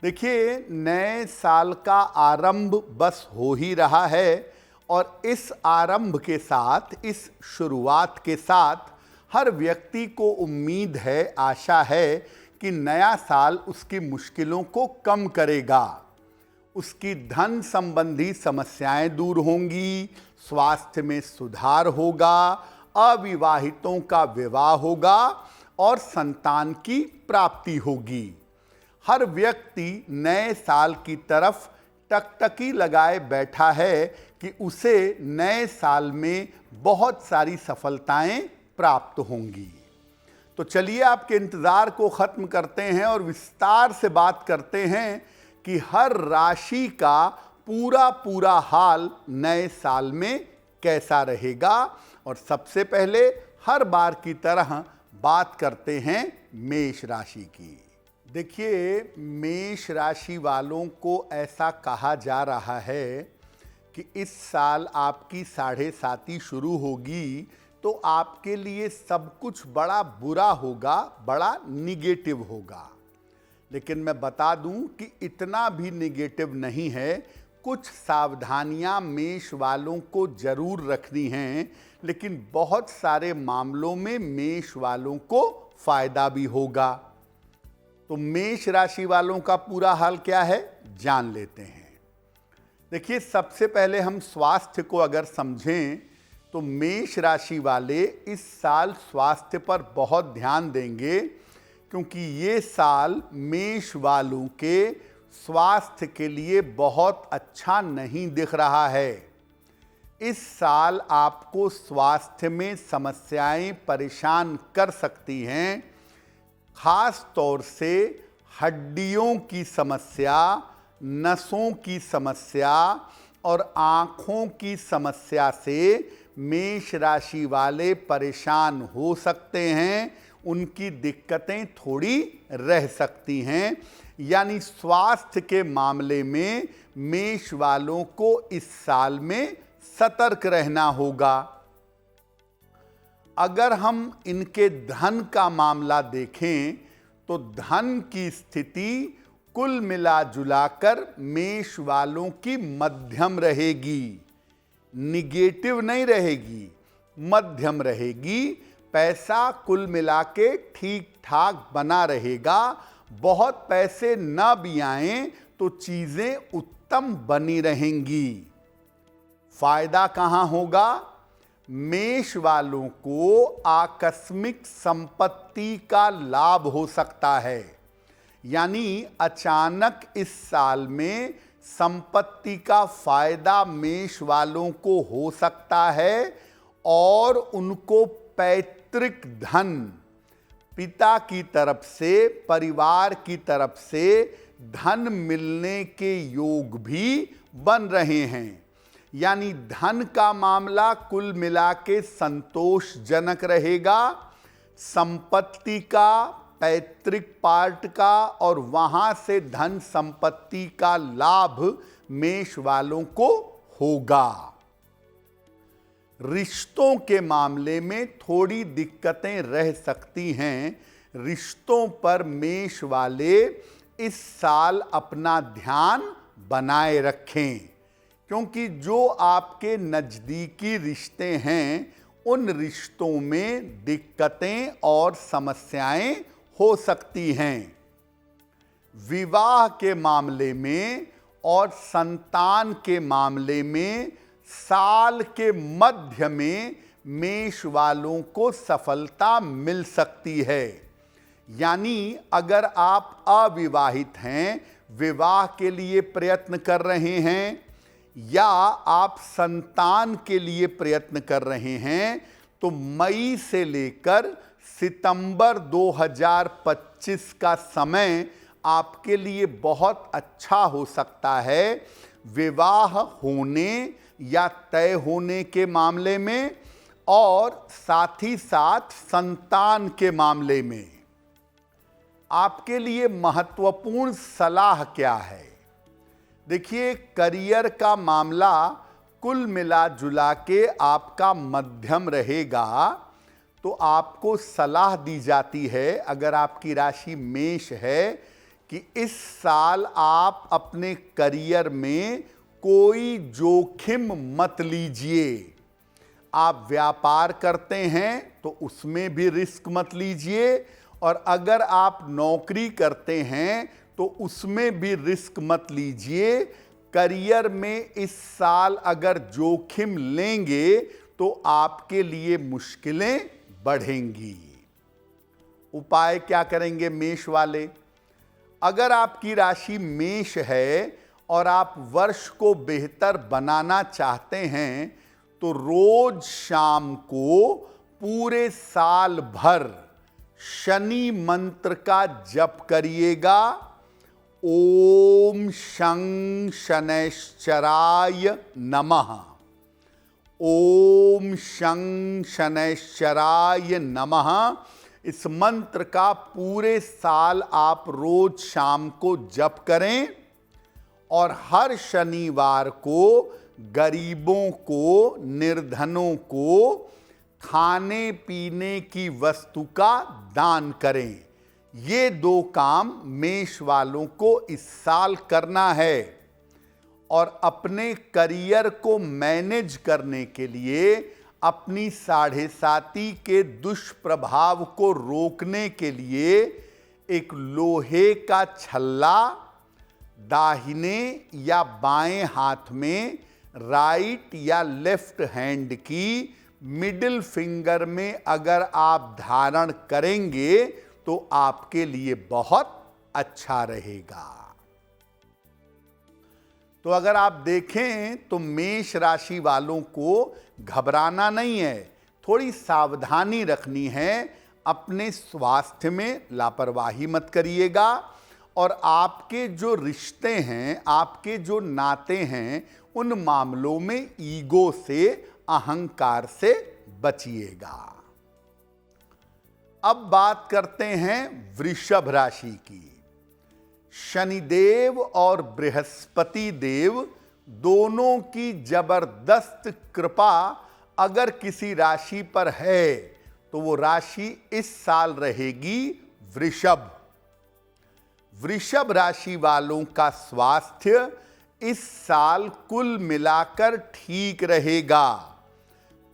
देखिए, नए साल का आरंभ बस हो ही रहा है और इस आरंभ के साथ, इस शुरुआत के साथ हर व्यक्ति को उम्मीद है, आशा है कि नया साल उसकी मुश्किलों को कम करेगा। उसकी धन संबंधी समस्याएं दूर होंगी, स्वास्थ्य में सुधार होगा, अविवाहितों का विवाह होगा और संतान की प्राप्ति होगी। हर व्यक्ति नए साल की तरफ टकटकी लगाए बैठा है कि उसे नए साल में बहुत सारी सफलताएं प्राप्त होंगी। तो चलिए आपके इंतज़ार को ख़त्म करते हैं और विस्तार से बात करते हैं कि हर राशि का पूरा हाल नए साल में कैसा रहेगा। और सबसे पहले हर बार की तरह बात करते हैं मेष राशि की। देखिए, मेष राशि वालों को ऐसा कहा जा रहा है कि इस साल आपकी 7.5 शुरू होगी तो आपके लिए सब कुछ बड़ा बुरा होगा, बड़ा निगेटिव होगा। लेकिन मैं बता दूं कि इतना भी निगेटिव नहीं है। कुछ सावधानियां मेष वालों को जरूर रखनी हैं, लेकिन बहुत सारे मामलों में मेष वालों को फायदा भी होगा। तो मेष राशि वालों का पूरा हाल क्या है, जान लेते हैं। देखिए, सबसे पहले हम स्वास्थ्य को अगर समझें तो मेष राशि वाले इस साल स्वास्थ्य पर बहुत ध्यान देंगे, क्योंकि ये साल मेष वालों के स्वास्थ्य के लिए बहुत अच्छा नहीं दिख रहा है। इस साल आपको स्वास्थ्य में समस्याएं परेशान कर सकती हैं, खास तौर से हड्डियों की समस्या, नसों की समस्या और आँखों की समस्या से मेष राशि वाले परेशान हो सकते हैं। उनकी दिक्कतें थोड़ी रह सकती हैं। यानी स्वास्थ्य के मामले में मेष वालों को इस साल में सतर्क रहना होगा। अगर हम इनके धन का मामला देखें तो धन की स्थिति कुल मिला जुलाकर मेष वालों की मध्यम रहेगी, निगेटिव नहीं रहेगी, मध्यम रहेगी। पैसा कुल मिला के ठीक ठाक बना रहेगा। बहुत पैसे न भी आएं तो चीजें उत्तम बनी रहेंगी। फायदा कहां होगा? मेष वालों को आकस्मिक संपत्ति का लाभ हो सकता है। यानी अचानक इस साल में संपत्ति का फायदा मेष वालों को हो सकता है और उनको पैतृक धन, पिता की तरफ से, परिवार की तरफ से धन मिलने के योग भी बन रहे हैं। यानी धन का मामला कुल मिला के संतोषजनक रहेगा। संपत्ति का, पैतृक पार्ट का और वहां से धन संपत्ति का लाभ मेष वालों को होगा। रिश्तों के मामले में थोड़ी दिक्कतें रह सकती हैं। रिश्तों पर मेष वाले इस साल अपना ध्यान बनाए रखें, क्योंकि जो आपके नज़दीकी रिश्ते हैं उन रिश्तों में दिक्कतें और समस्याएं हो सकती हैं। विवाह के मामले में और संतान के मामले में साल के मध्य में मेष वालों को सफलता मिल सकती है। यानी अगर आप अविवाहित हैं, विवाह के लिए प्रयत्न कर रहे हैं, या आप संतान के लिए प्रयत्न कर रहे हैं, तो मई से लेकर सितंबर 2025 का समय आपके लिए बहुत अच्छा हो सकता है। विवाह होने या तय होने के मामले में और साथ ही साथ संतान के मामले में आपके लिए महत्वपूर्ण सलाह क्या है? देखिए, करियर का मामला कुल मिला जुला के आपका मध्यम रहेगा। तो आपको सलाह दी जाती है, अगर आपकी राशि मेष है, कि इस साल आप अपने करियर में कोई जोखिम मत लीजिए। आप व्यापार करते हैं तो उसमें भी रिस्क मत लीजिए, और अगर आप नौकरी करते हैं तो उसमें भी रिस्क मत लीजिए। करियर में इस साल अगर जोखिम लेंगे तो आपके लिए मुश्किलें बढ़ेंगी। उपाय क्या करेंगे मेष वाले? अगर आपकी राशि मेष है और आप वर्ष को बेहतर बनाना चाहते हैं तो रोज शाम को पूरे साल भर शनि मंत्र का जप करिएगा। ओम शं शनैश्चराय नमः। ओम शं शनैश्चराय नमः। इस मंत्र का पूरे साल आप रोज शाम को जप करें, और हर शनिवार को गरीबों को, निर्धनों को खाने पीने की वस्तु का दान करें। ये 2 काम मेष वालों को इस साल करना है। और अपने करियर को मैनेज करने के लिए, अपनी 7.5 के दुष्प्रभाव को रोकने के लिए एक लोहे का छल्ला दाहिने या बाएं हाथ में, राइट या लेफ्ट हैंड की मिडिल फिंगर में अगर आप धारण करेंगे तो आपके लिए बहुत अच्छा रहेगा। तो अगर आप देखें तो मेष राशि वालों को घबराना नहीं है, थोड़ी सावधानी रखनी है। अपने स्वास्थ्य में लापरवाही मत करिएगा, और आपके जो रिश्ते हैं, आपके जो नाते हैं, उन मामलों में ईगो से, अहंकार से बचिएगा। अब बात करते हैं वृषभ राशि की। शनिदेव और बृहस्पति देव दोनों की जबरदस्त कृपा अगर किसी राशि पर है तो वो राशि इस साल रहेगी वृषभ। वृषभ राशि वालों का स्वास्थ्य इस साल कुल मिलाकर ठीक रहेगा।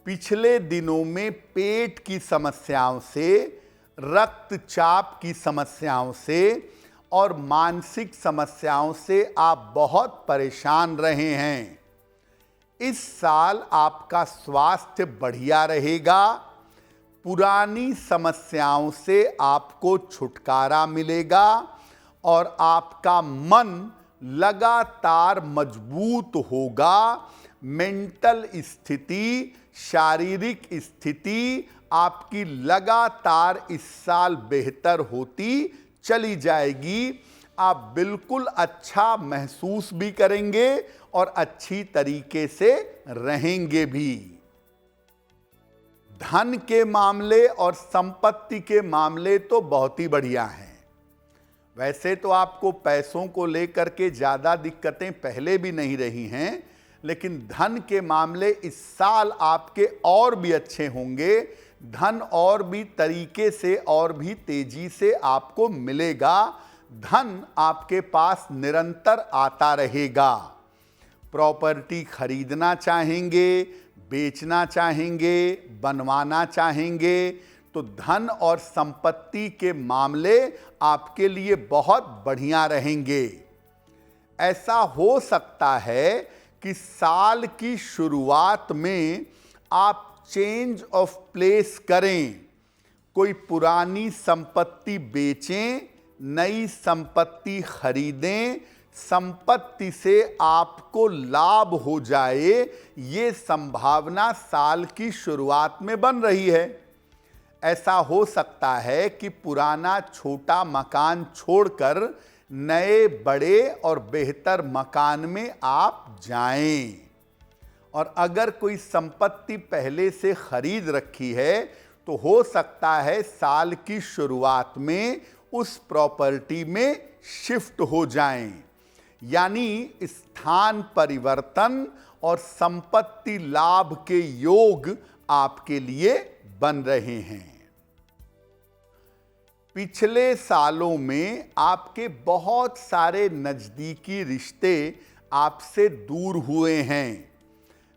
पिछले दिनों में पेट की समस्याओं से, रक्तचाप की समस्याओं से और मानसिक समस्याओं से आप बहुत परेशान रहे हैं। इस साल आपका स्वास्थ्य बढ़िया रहेगा। पुरानी समस्याओं से आपको छुटकारा मिलेगा और आपका मन लगातार मजबूत होगा। मेंटल स्थिति, शारीरिक स्थिति आपकी लगातार इस साल बेहतर होती चली जाएगी। आप बिल्कुल अच्छा महसूस भी करेंगे और अच्छी तरीके से रहेंगे भी। धन के मामले और संपत्ति के मामले तो बहुत ही बढ़िया हैं। वैसे तो आपको पैसों को लेकर के ज़्यादा दिक्कतें पहले भी नहीं रही हैं, लेकिन धन के मामले इस साल आपके और भी अच्छे होंगे। धन और भी तरीके से और भी तेजी से आपको मिलेगा। धन आपके पास निरंतर आता रहेगा। प्रॉपर्टी खरीदना चाहेंगे, बेचना चाहेंगे, बनवाना चाहेंगे तो धन और संपत्ति के मामले आपके लिए बहुत बढ़िया रहेंगे। ऐसा हो सकता है कि साल की शुरुआत में आप चेंज ऑफ प्लेस करें, कोई पुरानी संपत्ति बेचें, नई संपत्ति खरीदें, संपत्ति से आपको लाभ हो जाए, ये संभावना साल की शुरुआत में बन रही है। ऐसा हो सकता है कि पुराना छोटा मकान छोड़कर नए बड़े और बेहतर मकान में आप जाएं। और अगर कोई संपत्ति पहले से खरीद रखी है तो हो सकता है साल की शुरुआत में उस प्रॉपर्टी में शिफ्ट हो जाएं। यानी स्थान परिवर्तन और संपत्ति लाभ के योग आपके लिए बन रहे हैं। पिछले सालों में आपके बहुत सारे नज़दीकी रिश्ते आपसे दूर हुए हैं,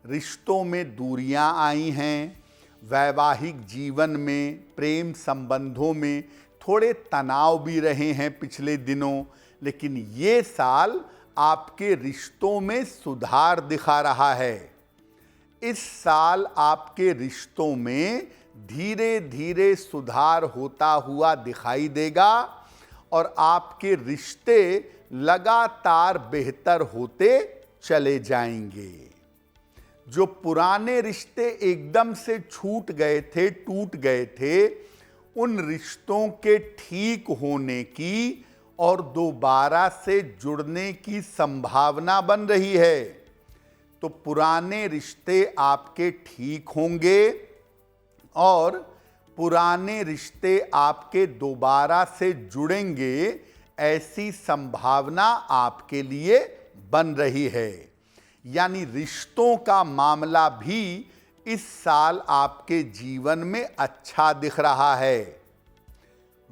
रिश्तों में दूरियां आई हैं, वैवाहिक जीवन में, प्रेम संबंधों में थोड़े तनाव भी रहे हैं पिछले दिनों, लेकिन ये साल आपके रिश्तों में सुधार दिखा रहा है। इस साल आपके रिश्तों में धीरे धीरे सुधार होता हुआ दिखाई देगा और आपके रिश्ते लगातार बेहतर होते चले जाएंगे। जो पुराने रिश्ते एकदम से छूट गए थे, टूट गए थे, उन रिश्तों के ठीक होने की और दोबारा से जुड़ने की संभावना बन रही है। तो पुराने रिश्ते आपके ठीक होंगे और पुराने रिश्ते आपके दोबारा से जुड़ेंगे, ऐसी संभावना आपके लिए बन रही है। यानी रिश्तों का मामला भी इस साल आपके जीवन में अच्छा दिख रहा है।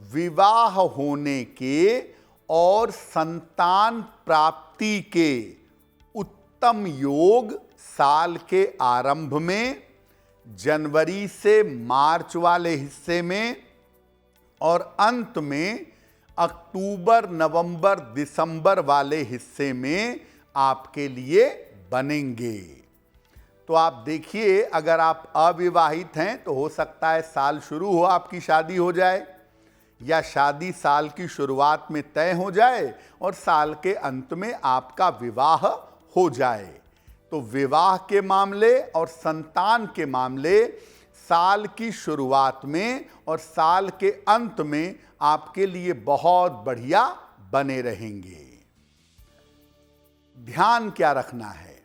विवाह होने के और संतान प्राप्ति के उत्तम योग साल के आरंभ में, जनवरी से मार्च वाले हिस्से में और अंत में अक्टूबर, नवंबर, दिसंबर वाले हिस्से में आपके लिए बनेंगे। तो आप देखिए, अगर आप अविवाहित हैं तो हो सकता है साल शुरू हो आपकी शादी हो जाए, या शादी साल की शुरुआत में तय हो जाए और साल के अंत में आपका विवाह हो जाए। तो विवाह के मामले और संतान के मामले साल की शुरुआत में और साल के अंत में आपके लिए बहुत बढ़िया बने रहेंगे। ध्यान क्या रखना है?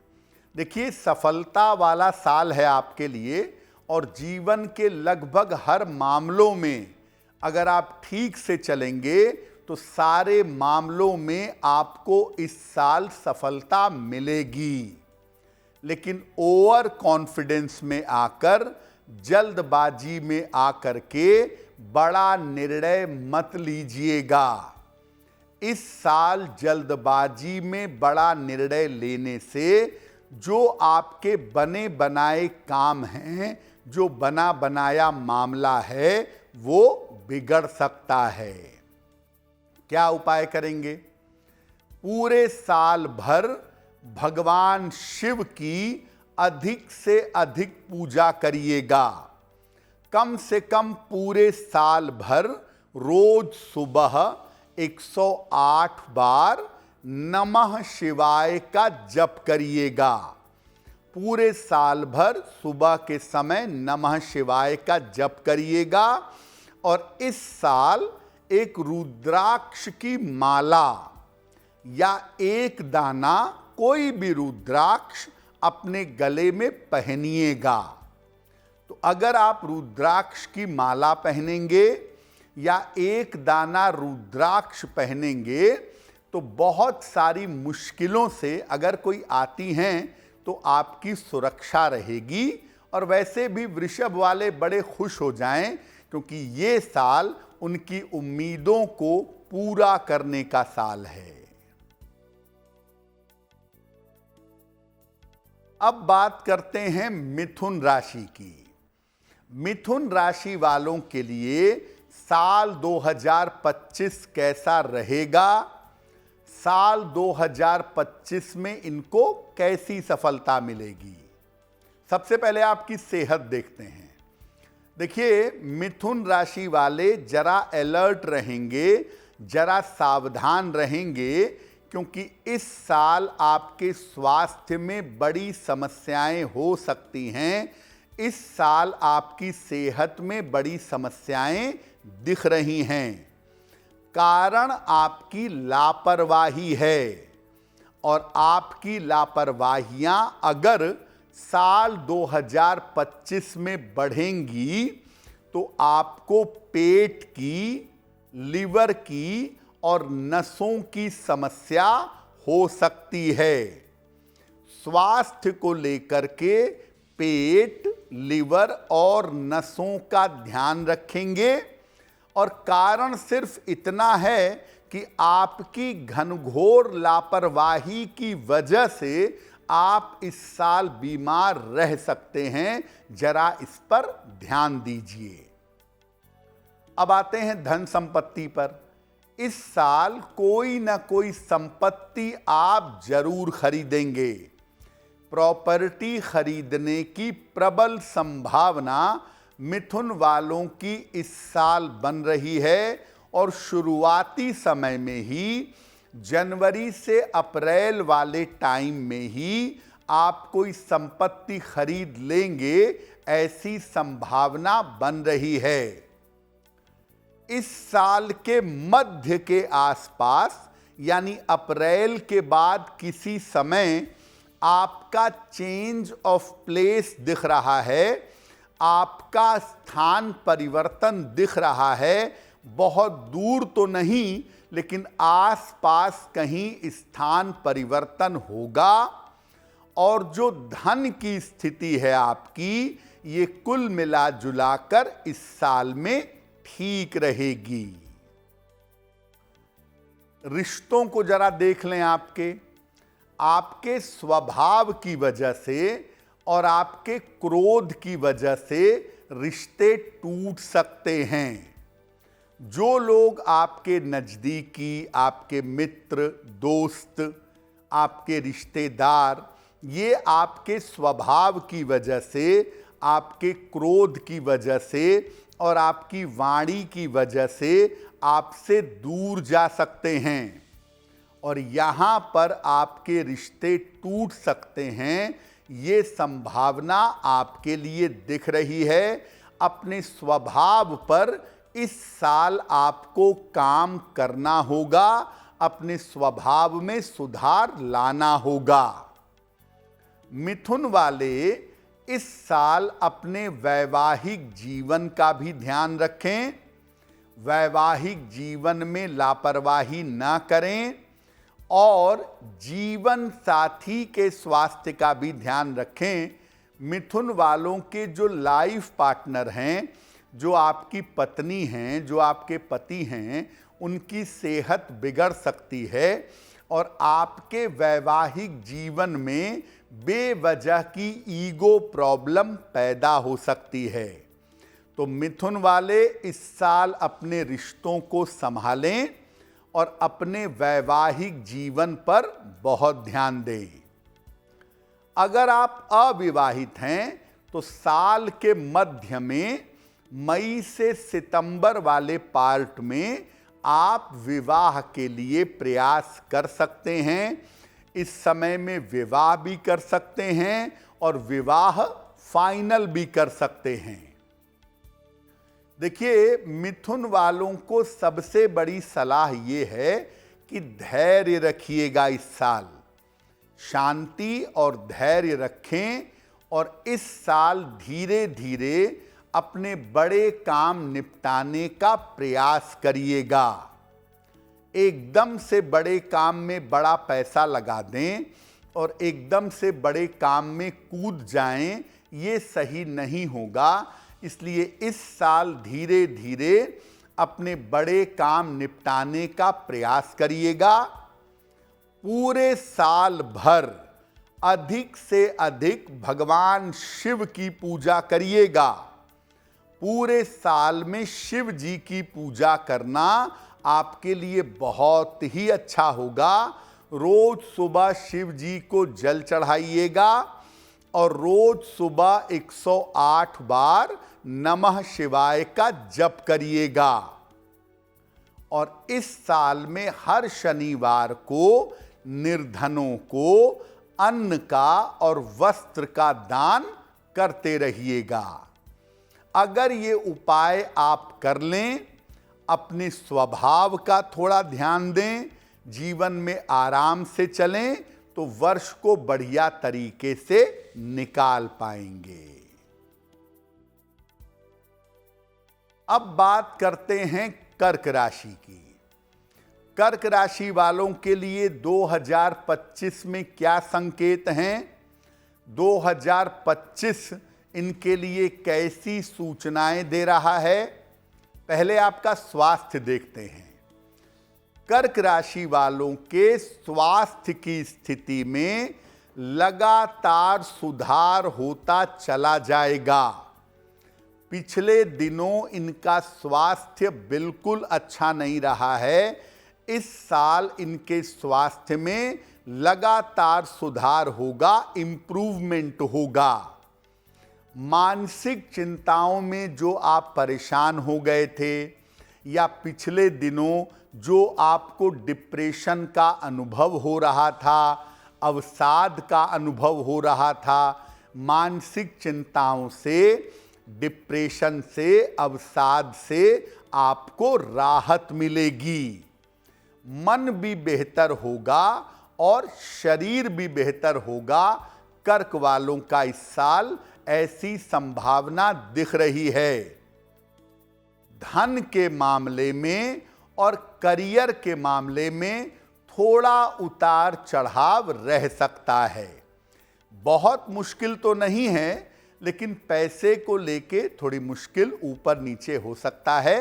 देखिए, सफलता वाला साल है आपके लिए और जीवन के लगभग हर मामलों में अगर आप ठीक से चलेंगे तो सारे मामलों में आपको इस साल सफलता मिलेगी। लेकिन ओवर कॉन्फिडेंस में आकर, जल्दबाजी में आकर के बड़ा निर्णय मत लीजिएगा। इस साल जल्दबाजी में बड़ा निर्णय लेने से जो आपके बने बनाए काम हैं, जो बना बनाया मामला है, वो बिगड़ सकता है। क्या उपाय करेंगे? पूरे साल भर भगवान शिव की अधिक से अधिक पूजा करिएगा। कम से कम पूरे साल भर रोज सुबह 108 बार नमः शिवाय का जप करिएगा। पूरे साल भर सुबह के समय नमः शिवाय का जप करिएगा और इस साल एक रुद्राक्ष की माला या एक दाना कोई भी रुद्राक्ष अपने गले में पहनिएगा। तो अगर आप रुद्राक्ष की माला पहनेंगे या एक दाना रुद्राक्ष पहनेंगे तो बहुत सारी मुश्किलों से अगर कोई आती हैं तो आपकी सुरक्षा रहेगी। और वैसे भी वृषभ वाले बड़े खुश हो जाएं क्योंकि ये साल उनकी उम्मीदों को पूरा करने का साल है। अब बात करते हैं मिथुन राशि की। मिथुन राशि वालों के लिए साल 2025 कैसा रहेगा? साल 2025 में इनको कैसी सफलता मिलेगी? सबसे पहले आपकी सेहत देखते हैं। देखिए, मिथुन राशि वाले जरा अलर्ट रहेंगे, जरा सावधान रहेंगे, क्योंकि इस साल आपके स्वास्थ्य में बड़ी समस्याएं हो सकती हैं। इस साल आपकी सेहत में बड़ी समस्याएं दिख रही हैं। कारण आपकी लापरवाही है और आपकी लापरवाहियां अगर साल 2025 में बढ़ेंगी तो आपको पेट की, लिवर की और नसों की समस्या हो सकती है। स्वास्थ्य को लेकर के पेट, लिवर और नसों का ध्यान रखेंगे और कारण सिर्फ इतना है कि आपकी घनघोर लापरवाही की वजह से आप इस साल बीमार रह सकते हैं। जरा इस पर ध्यान दीजिए। अब आते हैं धन संपत्ति पर। इस साल कोई ना कोई संपत्ति आप जरूर खरीदेंगे। प्रॉपर्टी खरीदने की प्रबल संभावना मिथुन वालों की इस साल बन रही है और शुरुआती समय में ही, जनवरी से अप्रैल वाले टाइम में ही आप कोई संपत्ति खरीद लेंगे, ऐसी संभावना बन रही है। इस साल के मध्य के आसपास यानी अप्रैल के बाद किसी समय आपका चेंज ऑफ प्लेस दिख रहा है, आपका स्थान परिवर्तन दिख रहा है। बहुत दूर तो नहीं, लेकिन आसपास कहीं स्थान परिवर्तन होगा और जो धन की स्थिति है आपकी, ये कुल मिला जुलाकर इस साल में ठीक रहेगी। रिश्तों को जरा देख लें। आपके स्वभाव की वजह से और आपके क्रोध की वजह से रिश्ते टूट सकते हैं। जो लोग आपके नज़दीकी, आपके मित्र, दोस्त, आपके रिश्तेदार, ये आपके स्वभाव की वजह से, आपके क्रोध की वजह से और आपकी वाणी की वजह से आपसे दूर जा सकते हैं और यहाँ पर आपके रिश्ते टूट सकते हैं। ये संभावना आपके लिए दिख रही है। अपने स्वभाव पर इस साल आपको काम करना होगा, अपने स्वभाव में सुधार लाना होगा। मिथुन वाले इस साल अपने वैवाहिक जीवन का भी ध्यान रखें। वैवाहिक जीवन में लापरवाही ना करें और जीवन साथी के स्वास्थ्य का भी ध्यान रखें। मिथुन वालों के जो लाइफ पार्टनर हैं, जो आपकी पत्नी हैं, जो आपके पति हैं, उनकी सेहत बिगड़ सकती है और आपके वैवाहिक जीवन में बेवजह की ईगो प्रॉब्लम पैदा हो सकती है। तो मिथुन वाले इस साल अपने रिश्तों को संभालें और अपने वैवाहिक जीवन पर बहुत ध्यान दें। अगर आप अविवाहित हैं तो साल के मध्य में, मई से सितंबर वाले पार्ट में आप विवाह के लिए प्रयास कर सकते हैं। इस समय में विवाह भी कर सकते हैं और विवाह फाइनल भी कर सकते हैं। देखिए, मिथुन वालों को सबसे बड़ी सलाह ये है कि धैर्य रखिएगा। इस साल शांति और धैर्य रखें और इस साल धीरे धीरे अपने बड़े काम निपटाने का प्रयास करिएगा। एकदम से बड़े काम में बड़ा पैसा लगा दें और एकदम से बड़े काम में कूद जाएं, ये सही नहीं होगा। इसलिए इस साल धीरे धीरे अपने बड़े काम निपटाने का प्रयास करिएगा। पूरे साल भर अधिक से अधिक भगवान शिव की पूजा करिएगा। पूरे साल में शिव जी की पूजा करना आपके लिए बहुत ही अच्छा होगा। रोज सुबह शिव जी को जल चढ़ाइएगा और रोज सुबह 108 बार नमः शिवाय का जप करिएगा। और इस साल में हर शनिवार को निर्धनों को अन्न का और वस्त्र का दान करते रहिएगा। अगर ये उपाय आप कर लें, अपने स्वभाव का थोड़ा ध्यान दें, जीवन में आराम से चलें, तो वर्ष को बढ़िया तरीके से निकाल पाएंगे। अब बात करते हैं कर्क राशि की। कर्क राशि वालों के लिए 2025 में क्या संकेत हैं? 2025 इनके लिए कैसी सूचनाएं दे रहा है? पहले आपका स्वास्थ्य देखते हैं। कर्क राशि वालों के स्वास्थ्य की स्थिति में लगातार सुधार होता चला जाएगा। पिछले दिनों इनका स्वास्थ्य बिल्कुल अच्छा नहीं रहा है। इस साल इनके स्वास्थ्य में लगातार सुधार होगा, इंप्रूवमेंट होगा। मानसिक चिंताओं में जो आप परेशान हो गए थे या पिछले दिनों जो आपको डिप्रेशन का अनुभव हो रहा था, अवसाद का अनुभव हो रहा था, मानसिक चिंताओं से, डिप्रेशन से, अवसाद से आपको राहत मिलेगी। मन भी बेहतर होगा और शरीर भी बेहतर होगा। कर्क वालों का इस साल ऐसी संभावना दिख रही है। धन के मामले में और करियर के मामले में थोड़ा उतार चढ़ाव रह सकता है। बहुत मुश्किल तो नहीं है, लेकिन पैसे को लेके थोड़ी मुश्किल ऊपर नीचे हो सकता है।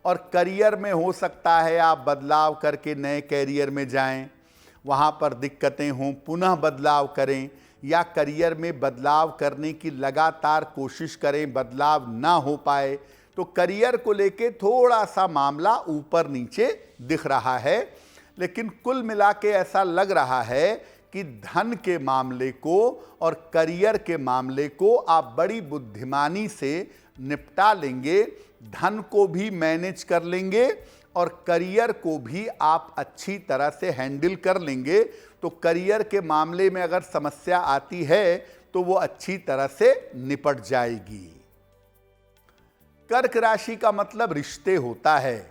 और करियर में हो सकता है आप बदलाव करके नए कैरियर में जाएं, वहाँ पर दिक्कतें हों, पुनः बदलाव करें, या करियर में बदलाव करने की लगातार कोशिश करें, बदलाव ना हो पाए, तो करियर को लेके थोड़ा सा मामला ऊपर नीचे दिख रहा है। लेकिन कुल मिला के ऐसा लग रहा है कि धन के मामले को और करियर के मामले को आप बड़ी बुद्धिमानी से निपटा लेंगे। धन को भी मैनेज कर लेंगे और करियर को भी आप अच्छी तरह से हैंडल कर लेंगे। तो करियर के मामले में अगर समस्या आती है तो वो अच्छी तरह से निपट जाएगी। कर्क राशि का मतलब रिश्ते होता है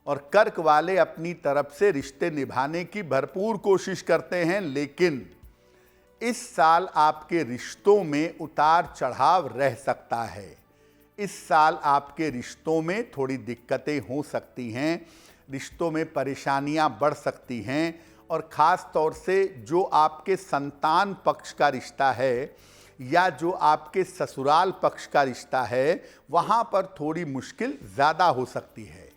और कर्क वाले अपनी तरफ से रिश्ते निभाने की भरपूर कोशिश करते हैं, लेकिन इस साल आपके रिश्तों में उतार चढ़ाव रह सकता है। इस साल आपके रिश्तों में थोड़ी दिक्कतें हो सकती हैं, रिश्तों में परेशानियां बढ़ सकती हैं, और ख़ास तौर से जो आपके संतान पक्ष का रिश्ता है या जो आपके ससुराल पक्ष का रिश्ता है, वहाँ पर थोड़ी मुश्किल ज़्यादा हो सकती है।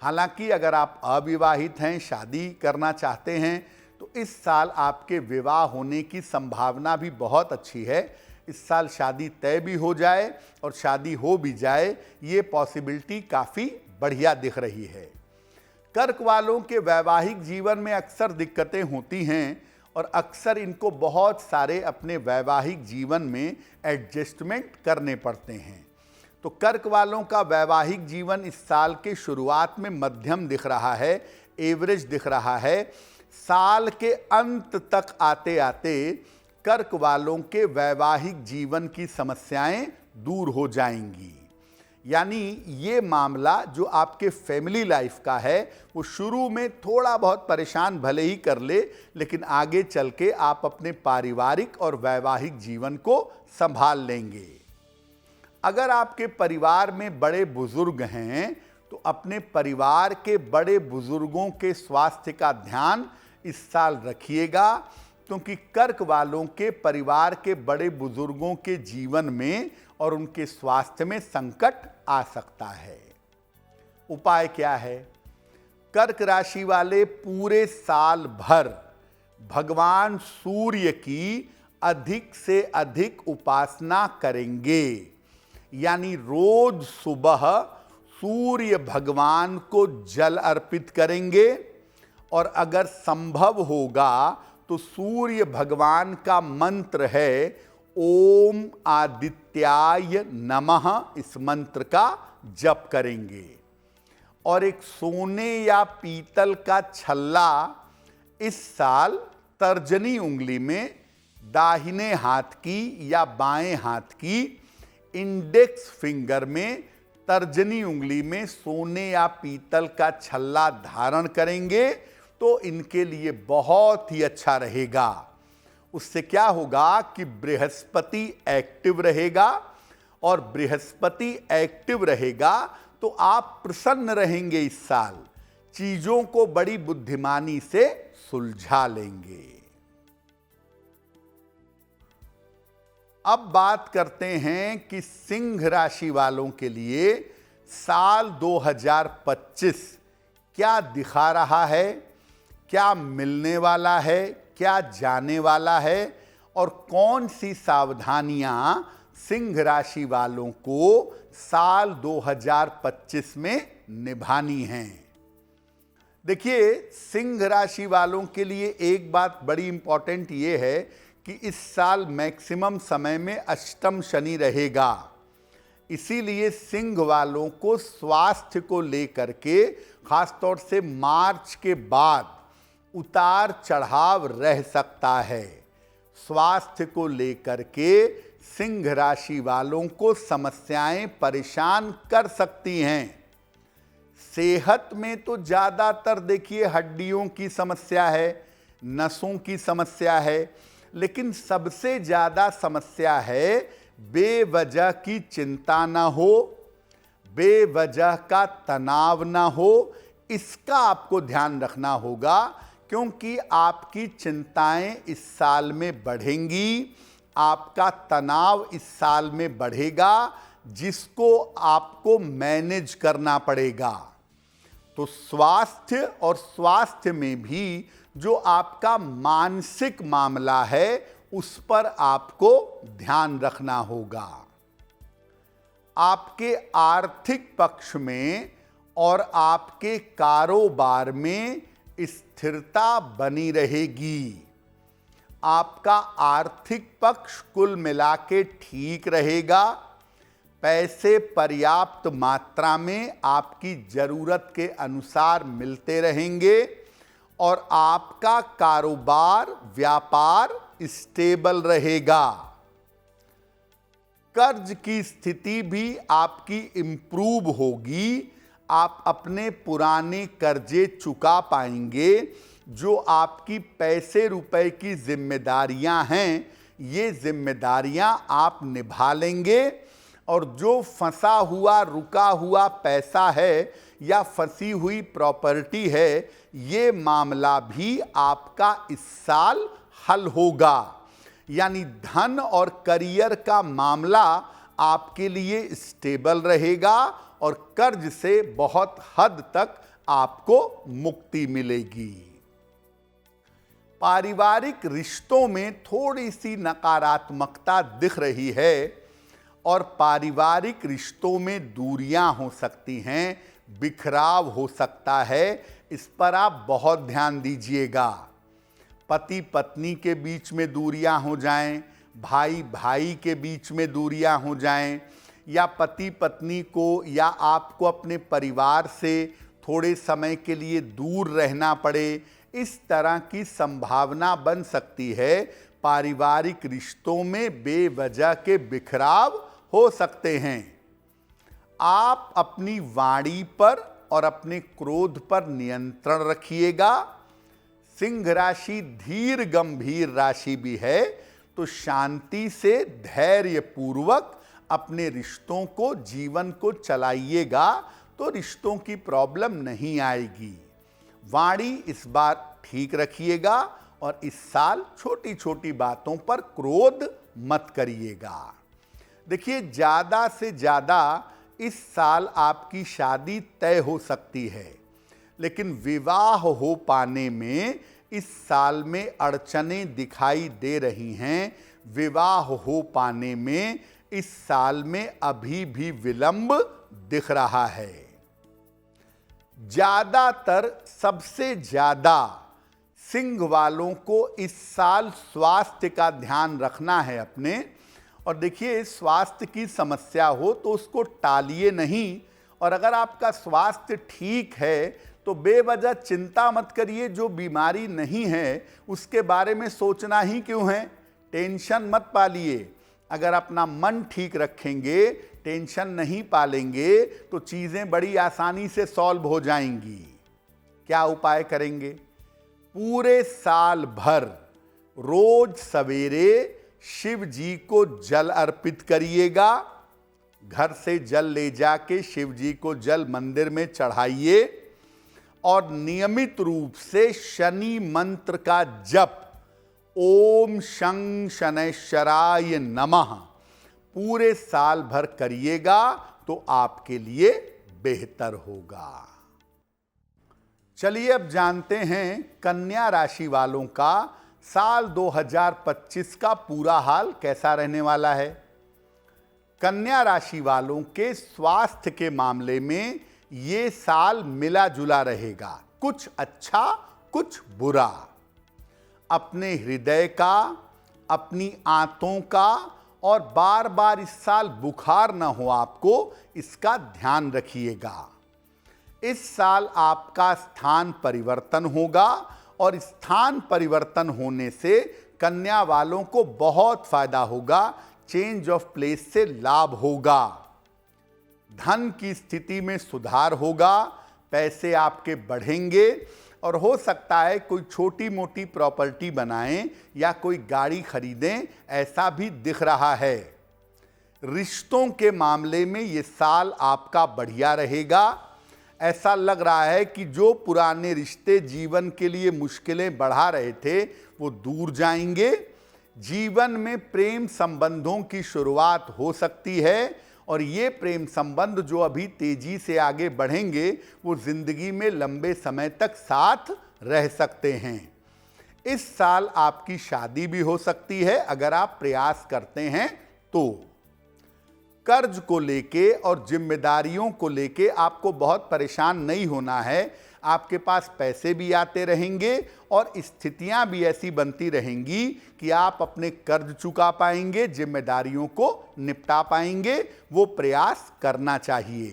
हालांकि अगर आप अविवाहित हैं, शादी करना चाहते हैं, तो इस साल आपके विवाह होने की संभावना भी बहुत अच्छी है। इस साल शादी तय भी हो जाए और शादी हो भी जाए, ये पॉसिबिलिटी काफ़ी बढ़िया दिख रही है। कर्क वालों के वैवाहिक जीवन में अक्सर दिक्कतें होती हैं और अक्सर इनको बहुत सारे अपने वैवाहिक जीवन में एडजस्टमेंट करने पड़ते हैं। तो कर्क वालों का वैवाहिक जीवन इस साल के शुरुआत में मध्यम दिख रहा है, एवरेज दिख रहा है। साल के अंत तक आते आते कर्क वालों के वैवाहिक जीवन की समस्याएं दूर हो जाएंगी। यानी ये मामला जो आपके फैमिली लाइफ का है, वो शुरू में थोड़ा बहुत परेशान भले ही कर ले, लेकिन आगे चल के आप अपने पारिवारिक और वैवाहिक जीवन को संभाल लेंगे। अगर आपके परिवार में बड़े बुजुर्ग हैं तो अपने परिवार के बड़े बुजुर्गों के स्वास्थ्य का ध्यान इस साल रखिएगा, क्योंकि कर्क वालों के परिवार के बड़े बुजुर्गों के जीवन में और उनके स्वास्थ्य में संकट आ सकता है। उपाय क्या है? कर्क राशि वाले पूरे साल भर भगवान सूर्य की अधिक से अधिक उपासना करेंगे। यानी रोज सुबह सूर्य भगवान को जल अर्पित करेंगे, और अगर संभव होगा तो सूर्य भगवान का मंत्र है ओम आदित्याय नमः, इस मंत्र का जप करेंगे। और एक सोने या पीतल का छल्ला इस साल तर्जनी उंगली में दाहिने हाथ की या बाएं हाथ की इंडेक्स फिंगर में तर्जनी उंगली में सोने या पीतल का छल्ला धारण करेंगे तो इनके लिए बहुत ही अच्छा रहेगा। उससे क्या होगा कि बृहस्पति एक्टिव रहेगा, और बृहस्पति एक्टिव रहेगा तो आप प्रसन्न रहेंगे। इस साल चीजों को बड़ी बुद्धिमानी से सुलझा लेंगे। अब बात करते हैं कि सिंह राशि वालों के लिए साल 2025 क्या दिखा रहा है, क्या मिलने वाला है, क्या जाने वाला है और कौन सी सावधानियां सिंह राशि वालों को साल 2025 में निभानी हैं। देखिए, सिंह राशि वालों के लिए एक बात बड़ी इंपॉर्टेंट ये है कि इस साल मैक्सिमम समय में अष्टम शनि रहेगा। इसीलिए सिंह वालों को स्वास्थ्य को लेकर के खासतौर से मार्च के बाद उतार चढ़ाव रह सकता है। स्वास्थ्य को लेकर के सिंह राशि वालों को समस्याएं परेशान कर सकती हैं। सेहत में तो ज़्यादातर देखिए हड्डियों की समस्या है, नसों की समस्या है, लेकिन सबसे ज़्यादा समस्या है बेवजह की चिंता ना हो, बेवजह का तनाव ना हो। इसका आपको ध्यान रखना होगा क्योंकि आपकी चिंताएं इस साल में बढ़ेंगी, आपका तनाव इस साल में बढ़ेगा, जिसको आपको मैनेज करना पड़ेगा। तो स्वास्थ्य और स्वास्थ्य में भी जो आपका मानसिक मामला है उस पर आपको ध्यान रखना होगा। आपके आर्थिक पक्ष में और आपके कारोबार में स्थिरता बनी रहेगी। आपका आर्थिक पक्ष कुल मिला के ठीक रहेगा। पैसे पर्याप्त मात्रा में आपकी जरूरत के अनुसार मिलते रहेंगे और आपका कारोबार व्यापार स्टेबल रहेगा। कर्ज की स्थिति भी आपकी इम्प्रूव होगी। आप अपने पुराने कर्जे चुका पाएंगे। जो आपकी पैसे रुपए की जिम्मेदारियां हैं, ये जिम्मेदारियां आप निभा लेंगे और जो फंसा हुआ रुका हुआ पैसा है या फंसी हुई प्रॉपर्टी है, ये मामला भी आपका इस साल हल होगा। यानी धन और करियर का मामला आपके लिए स्टेबल रहेगा और कर्ज से बहुत हद तक आपको मुक्ति मिलेगी। पारिवारिक रिश्तों में थोड़ी सी नकारात्मकता दिख रही है और पारिवारिक रिश्तों में दूरियां हो सकती हैं, बिखराव हो सकता है। इस पर आप बहुत ध्यान दीजिएगा। पति पत्नी के बीच में दूरियां हो जाएं, भाई भाई के बीच में दूरियां हो जाएं, या पति पत्नी को या आपको अपने परिवार से थोड़े समय के लिए दूर रहना पड़े, इस तरह की संभावना बन सकती है। पारिवारिक रिश्तों में बेवजह के बिखराव हो सकते हैं। आप अपनी वाणी पर और अपने क्रोध पर नियंत्रण रखिएगा। सिंह राशि धीर गंभीर राशि भी है, तो शांति से धैर्य पूर्वक अपने रिश्तों को, जीवन को चलाइएगा तो रिश्तों की प्रॉब्लम नहीं आएगी। वाणी इस बार ठीक रखिएगा और इस साल छोटी छोटी बातों पर क्रोध मत करिएगा। देखिए, ज़्यादा से ज़्यादा इस साल आपकी शादी तय हो सकती है, लेकिन विवाह हो पाने में इस साल में अड़चनें दिखाई दे रही हैं। विवाह हो पाने में इस साल में अभी भी विलंब दिख रहा है। ज़्यादातर सबसे ज़्यादा सिंह वालों को इस साल स्वास्थ्य का ध्यान रखना है अपने। और देखिए, स्वास्थ्य की समस्या हो तो उसको टालिए नहीं, और अगर आपका स्वास्थ्य ठीक है तो बेवजह चिंता मत करिए। जो बीमारी नहीं है उसके बारे में सोचना ही क्यों है। टेंशन मत पालिए। अगर अपना मन ठीक रखेंगे, टेंशन नहीं पालेंगे, तो चीज़ें बड़ी आसानी से सॉल्व हो जाएंगी। क्या उपाय करेंगे? पूरे साल भर रोज सवेरे शिव जी को जल अर्पित करिएगा। घर से जल ले जाके शिव जी को जल मंदिर में चढ़ाइए और नियमित रूप से शनि मंत्र का जप, ओम शं शनैश्चराय नमः, पूरे साल भर करिएगा तो आपके लिए बेहतर होगा। चलिए अब जानते हैं कन्या राशि वालों का साल 2025 का पूरा हाल कैसा रहने वाला है। कन्या राशि वालों के स्वास्थ्य के मामले में ये साल मिला जुला रहेगा, कुछ अच्छा कुछ बुरा। अपने हृदय का, अपनी आंतों का और बार बार इस साल बुखार न हो आपको, इसका ध्यान रखिएगा। इस साल आपका स्थान परिवर्तन होगा और स्थान परिवर्तन होने से कन्या वालों को बहुत फायदा होगा। चेंज ऑफ प्लेस से लाभ होगा, धन की स्थिति में सुधार होगा, पैसे आपके बढ़ेंगे और हो सकता है कोई छोटी मोटी प्रॉपर्टी बनाएं या कोई गाड़ी खरीदें, ऐसा भी दिख रहा है। रिश्तों के मामले में ये साल आपका बढ़िया रहेगा। ऐसा लग रहा है कि जो पुराने रिश्ते जीवन के लिए मुश्किलें बढ़ा रहे थे वो दूर जाएंगे। जीवन में प्रेम संबंधों की शुरुआत हो सकती है और ये प्रेम संबंध जो अभी तेजी से आगे बढ़ेंगे वो जिंदगी में लंबे समय तक साथ रह सकते हैं। इस साल आपकी शादी भी हो सकती है अगर आप प्रयास करते हैं तो। कर्ज को लेके और जिम्मेदारियों को लेके आपको बहुत परेशान नहीं होना है। आपके पास पैसे भी आते रहेंगे और स्थितियां भी ऐसी बनती रहेंगी कि आप अपने कर्ज चुका पाएंगे, जिम्मेदारियों को निपटा पाएंगे। वो प्रयास करना चाहिए।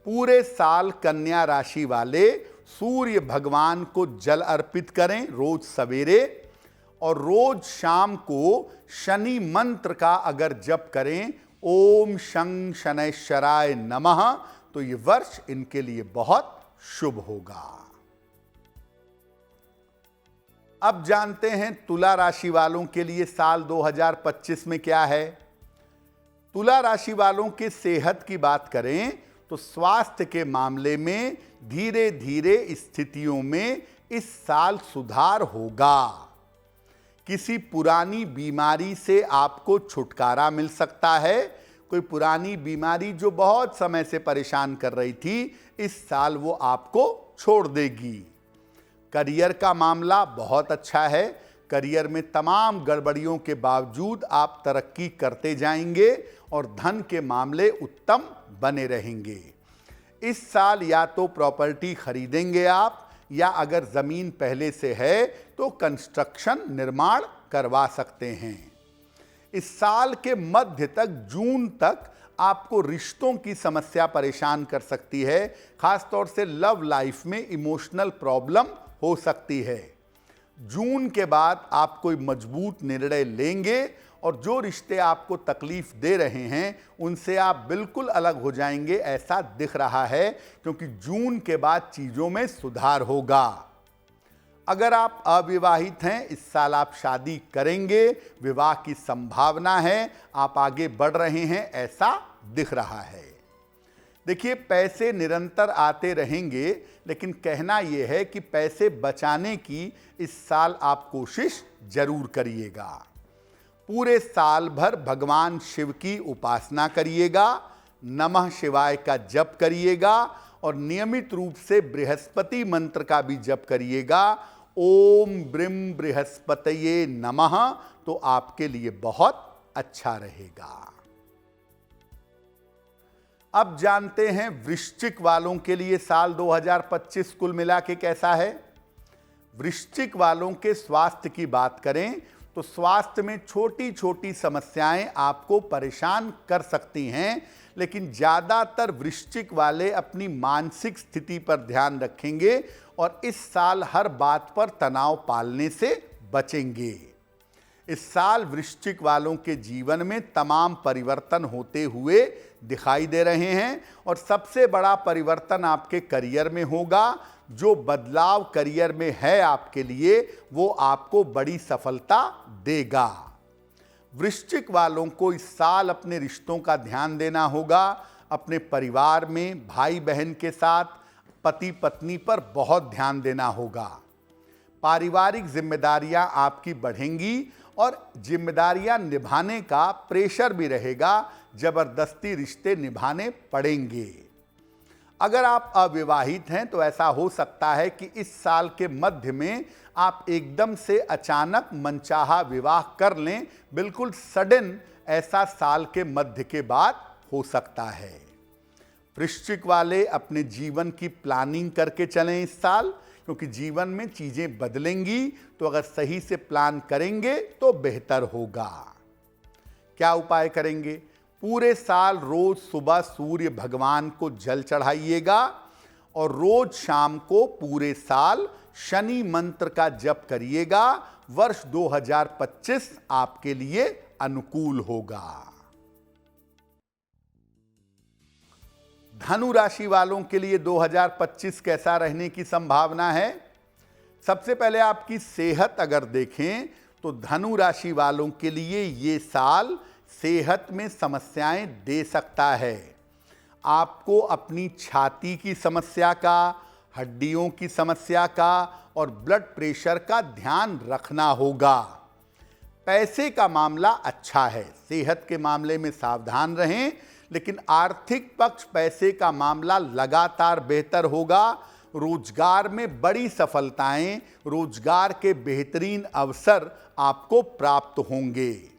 पूरे साल कन्या राशि वाले सूर्य भगवान को जल अर्पित करें रोज सवेरे, और रोज शाम को शनि मंत्र का अगर जप करें, ओम शं शनैश्चराय नमः, तो ये वर्ष इनके लिए बहुत शुभ होगा। अब जानते हैं तुला राशि वालों के लिए साल 2025 में क्या है। तुला राशि वालों के सेहत की बात करें तो स्वास्थ्य के मामले में धीरे धीरे स्थितियों में इस साल सुधार होगा। किसी पुरानी बीमारी से आपको छुटकारा मिल सकता है। कोई पुरानी बीमारी जो बहुत समय से परेशान कर रही थी, इस साल वो आपको छोड़ देगी। करियर का मामला बहुत अच्छा है। करियर में तमाम गड़बड़ियों के बावजूद आप तरक्की करते जाएंगे और धन के मामले उत्तम बने रहेंगे। इस साल या तो प्रॉपर्टी खरीदेंगे आप, या अगर ज़मीन पहले से है तो कंस्ट्रक्शन निर्माण करवा सकते हैं। इस साल के मध्य तक, जून तक, आपको रिश्तों की समस्या परेशान कर सकती है। खासतौर से लव लाइफ में इमोशनल प्रॉब्लम हो सकती है। जून के बाद आप कोई मजबूत निर्णय लेंगे और जो रिश्ते आपको तकलीफ दे रहे हैं उनसे आप बिल्कुल अलग हो जाएंगे, ऐसा दिख रहा है, क्योंकि जून के बाद चीज़ों में सुधार होगा। अगर आप अविवाहित हैं, इस साल आप शादी करेंगे, विवाह की संभावना है, आप आगे बढ़ रहे हैं, ऐसा दिख रहा है। देखिए, पैसे निरंतर आते रहेंगे, लेकिन कहना यह है कि पैसे बचाने की इस साल आप कोशिश जरूर करिएगा। पूरे साल भर भगवान शिव की उपासना करिएगा, नमः शिवाय का जप करिएगा और नियमित रूप से बृहस्पति मंत्र का भी जप करिएगा, ओम ब्रीम बृहस्पतये नमः, तो आपके लिए बहुत अच्छा रहेगा। अब जानते हैं वृश्चिक वालों के लिए साल 2025 कुल मिला के कैसा है। वृश्चिक वालों के स्वास्थ्य की बात करें तो स्वास्थ्य में छोटी छोटी समस्याएं आपको परेशान कर सकती हैं, लेकिन ज़्यादातर वृश्चिक वाले अपनी मानसिक स्थिति पर ध्यान रखेंगे और इस साल हर बात पर तनाव पालने से बचेंगे। इस साल वृश्चिक वालों के जीवन में तमाम परिवर्तन होते हुए दिखाई दे रहे हैं और सबसे बड़ा परिवर्तन आपके करियर में होगा। जो बदलाव करियर में है आपके लिए, वो आपको बड़ी सफलता देगा। वृश्चिक वालों को इस साल अपने रिश्तों का ध्यान देना होगा। अपने परिवार में भाई बहन के साथ, पति पत्नी पर बहुत ध्यान देना होगा। पारिवारिक जिम्मेदारियां आपकी बढ़ेंगी और जिम्मेदारियां निभाने का प्रेशर भी रहेगा, जबरदस्ती रिश्ते निभाने पड़ेंगे। अगर आप अविवाहित हैं तो ऐसा हो सकता है कि इस साल के मध्य में आप एकदम से अचानक मनचाहा विवाह कर लें। बिल्कुल सडन ऐसा साल के मध्य के बाद हो सकता है। वृश्चिक वाले अपने जीवन की प्लानिंग करके चलें इस साल, क्योंकि जीवन में चीजें बदलेंगी, तो अगर सही से प्लान करेंगे तो बेहतर होगा। क्या उपाय करेंगे? पूरे साल रोज सुबह सूर्य भगवान को जल चढ़ाइएगा और रोज शाम को पूरे साल शनि मंत्र का जप करिएगा। वर्ष 2025 आपके लिए अनुकूल होगा। धनु राशि वालों के लिए 2025 कैसा रहने की संभावना है? सबसे पहले आपकी सेहत अगर देखें तो धनु राशि वालों के लिए ये साल सेहत में समस्याएं दे सकता है। आपको अपनी छाती की समस्या का, हड्डियों की समस्या का और ब्लड प्रेशर का ध्यान रखना होगा। पैसे का मामला अच्छा है, सेहत के मामले में सावधान रहें, लेकिन आर्थिक पक्ष पैसे का मामला लगातार बेहतर होगा। रोजगार में बड़ी सफलताएं, रोजगार के बेहतरीन अवसर आपको प्राप्त होंगे।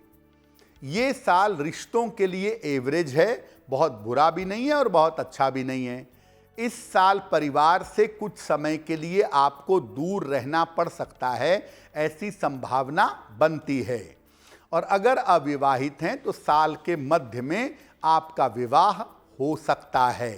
ये साल रिश्तों के लिए एवरेज है, बहुत बुरा भी नहीं है और बहुत अच्छा भी नहीं है। इस साल परिवार से कुछ समय के लिए आपको दूर रहना पड़ सकता है, ऐसी संभावना बनती है। और अगर अविवाहित हैं तो साल के मध्य में आपका विवाह हो सकता है।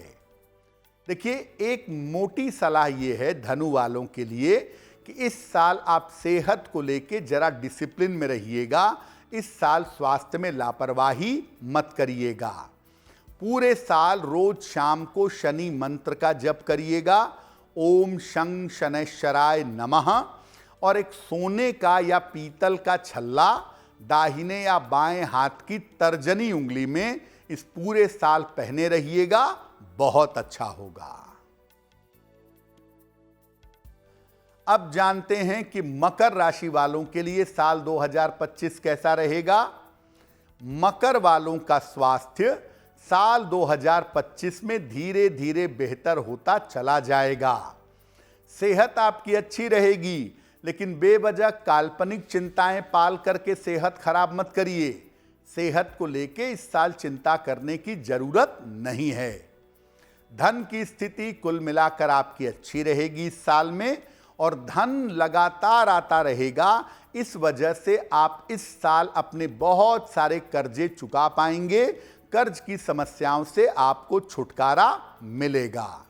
देखिए, एक मोटी सलाह ये है धनु वालों के लिए कि इस साल आप सेहत को लेके जरा डिसिप्लिन में रहिएगा। इस साल स्वास्थ्य में लापरवाही मत करिएगा। पूरे साल रोज शाम को शनि मंत्र का जप करिएगा, ओम शं शनैश्चराय नमः। और एक सोने का या पीतल का छल्ला दाहिने या बाएं हाथ की तर्जनी उंगली में इस पूरे साल पहने रहिएगा, बहुत अच्छा होगा। अब जानते हैं कि मकर राशि वालों के लिए साल 2025 कैसा रहेगा। मकर वालों का स्वास्थ्य साल 2025 में धीरे धीरे बेहतर होता चला जाएगा। सेहत आपकी अच्छी रहेगी, लेकिन बेवजह काल्पनिक चिंताएं पाल करके सेहत खराब मत करिए। सेहत को लेके इस साल चिंता करने की जरूरत नहीं है। धन की स्थिति कुल मिलाकर आपकी अच्छी रहेगी इस साल में, और धन लगातार आता रहेगा। इस वजह से आप इस साल अपने बहुत सारे कर्जे चुका पाएंगे। कर्ज की समस्याओं से आपको छुटकारा मिलेगा।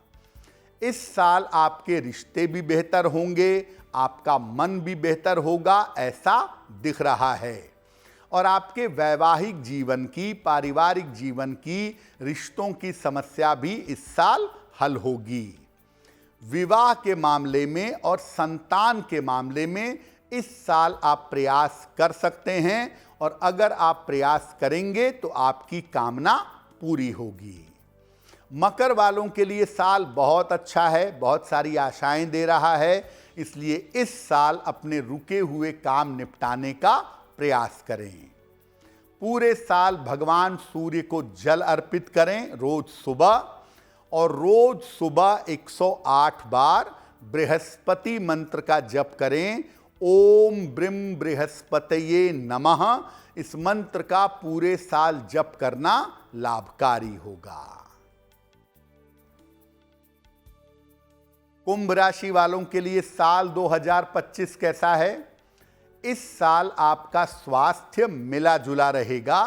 इस साल आपके रिश्ते भी बेहतर होंगे, आपका मन भी बेहतर होगा, ऐसा दिख रहा है। और आपके वैवाहिक जीवन की, पारिवारिक जीवन की, रिश्तों की समस्या भी इस साल हल होगी। विवाह के मामले में और संतान के मामले में इस साल आप प्रयास कर सकते हैं, और अगर आप प्रयास करेंगे तो आपकी कामना पूरी होगी। मकर वालों के लिए साल बहुत अच्छा है, बहुत सारी आशाएं दे रहा है। इसलिए इस साल अपने रुके हुए काम निपटाने का प्रयास करें। पूरे साल भगवान सूर्य को जल अर्पित करें रोज सुबह, और रोज सुबह 108 बार बृहस्पति मंत्र का जप करें, ओम ब्रीम बृहस्पतये नमः। इस मंत्र का पूरे साल जप करना लाभकारी होगा। कुंभ राशि वालों के लिए साल 2025 कैसा है? इस साल आपका स्वास्थ्य मिला जुला रहेगा।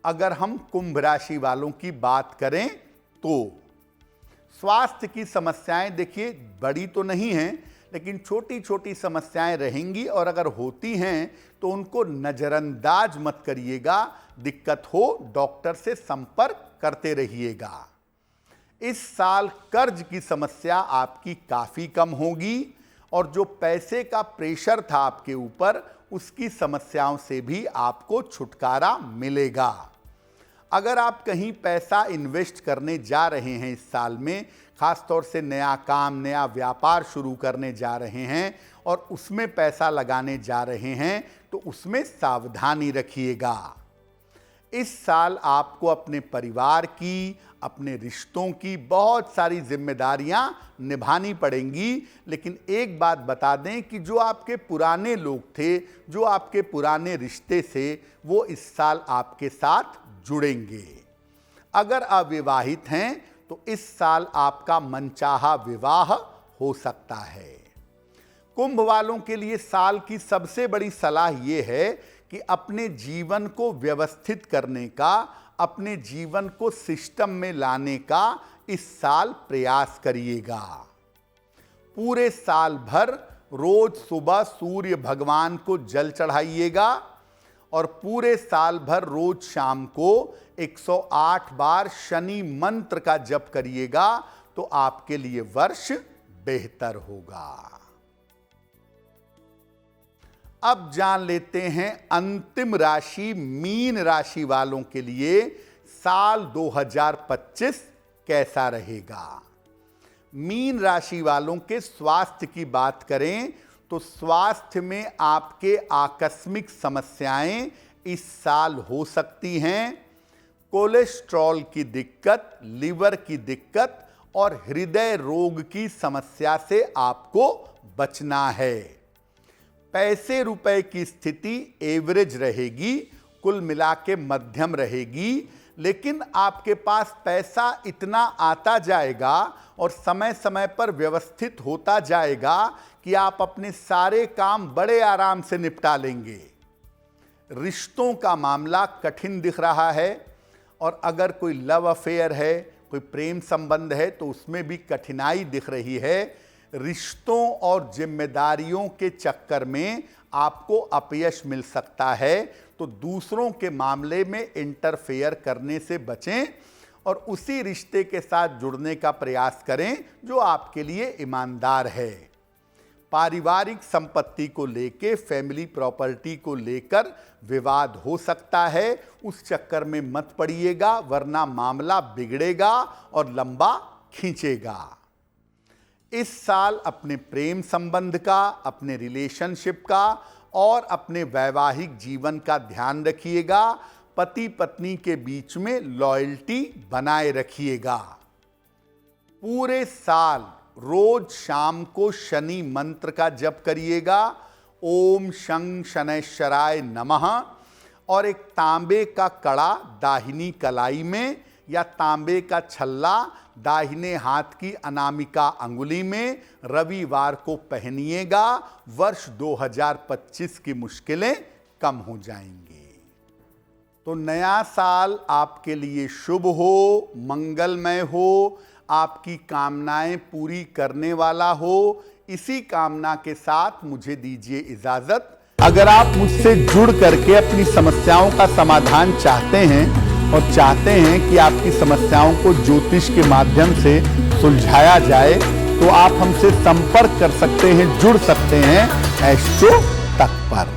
अगर हम कुंभ राशि वालों की बात करें तो स्वास्थ्य की समस्याएं देखिए बड़ी तो नहीं हैं, लेकिन छोटी छोटी समस्याएं रहेंगी, और अगर होती हैं तो उनको नज़रअंदाज मत करिएगा। दिक्कत हो डॉक्टर से संपर्क करते रहिएगा। इस साल कर्ज की समस्या आपकी काफ़ी कम होगी, और जो पैसे का प्रेशर था आपके ऊपर, उसकी समस्याओं से भी आपको छुटकारा मिलेगा। अगर आप कहीं पैसा इन्वेस्ट करने जा रहे हैं इस साल में, खासतौर से नया काम, नया व्यापार शुरू करने जा रहे हैं और उसमें पैसा लगाने जा रहे हैं, तो उसमें सावधानी रखिएगा। इस साल आपको अपने परिवार की, अपने रिश्तों की बहुत सारी जिम्मेदारियां निभानी पड़ेंगी। लेकिन एक बात बता दें कि जो आपके पुराने लोग थे, जो आपके पुराने रिश्ते से, वो इस साल आपके साथ जुड़ेंगे। अगर अविवाहित हैं तो इस साल आपका मनचाहा विवाह हो सकता है। कुंभ वालों के लिए साल की सबसे बड़ी सलाह यह है कि अपने जीवन को व्यवस्थित करने का, अपने जीवन को सिस्टम में लाने का इस साल प्रयास करिएगा। पूरे साल भर रोज सुबह सूर्य भगवान को जल चढ़ाइएगा और पूरे साल भर रोज शाम को 108 बार शनि मंत्र का जप करिएगा तो आपके लिए वर्ष बेहतर होगा। अब जान लेते हैं अंतिम राशि मीन राशि वालों के लिए साल 2025 कैसा रहेगा। मीन राशि वालों के स्वास्थ्य की बात करें तो स्वास्थ्य में आपके आकस्मिक समस्याएं इस साल हो सकती हैं। कोलेस्ट्रॉल की दिक्कत, लिवर की दिक्कत और हृदय रोग की समस्या से आपको बचना है। पैसे रुपए की स्थिति एवरेज रहेगी, कुल मिला के मध्यम रहेगी, लेकिन आपके पास पैसा इतना आता जाएगा और समय समय पर व्यवस्थित होता जाएगा कि आप अपने सारे काम बड़े आराम से निपटा लेंगे। रिश्तों का मामला कठिन दिख रहा है और अगर कोई लव अफेयर है, कोई प्रेम संबंध है तो उसमें भी कठिनाई दिख रही है। रिश्तों और जिम्मेदारियों के चक्कर में आपको अपयश मिल सकता है, तो दूसरों के मामले में इंटरफेयर करने से बचें और उसी रिश्ते के साथ जुड़ने का प्रयास करें जो आपके लिए ईमानदार है। पारिवारिक संपत्ति को लेकर, फैमिली प्रॉपर्टी को लेकर विवाद हो सकता है, उस चक्कर में मत पड़िएगा वरना मामला बिगड़ेगा और लंबा खींचेगा। इस साल अपने प्रेम संबंध का, अपने रिलेशनशिप का और अपने वैवाहिक जीवन का ध्यान रखिएगा। पति पत्नी के बीच में लॉयल्टी बनाए रखिएगा। पूरे साल रोज शाम को शनि मंत्र का जप करिएगा, ओम शं शनैश्चराय नमः, और एक तांबे का कड़ा दाहिनी कलाई में या तांबे का छल्ला दाहिने हाथ की अनामिका अंगुली में रविवार को पहनिएगा। वर्ष 2025 की मुश्किलें कम हो जाएंगी। तो नया साल आपके लिए शुभ हो, मंगलमय हो, आपकी कामनाएं पूरी करने वाला हो। इसी कामना के साथ मुझे दीजिए इजाजत। अगर आप मुझसे जुड़ करके अपनी समस्याओं का समाधान चाहते हैं और चाहते हैं कि आपकी समस्याओं को ज्योतिष के माध्यम से सुलझाया जाए तो आप हमसे संपर्क कर सकते हैं, जुड़ सकते हैं एस्ट्रो तक पर।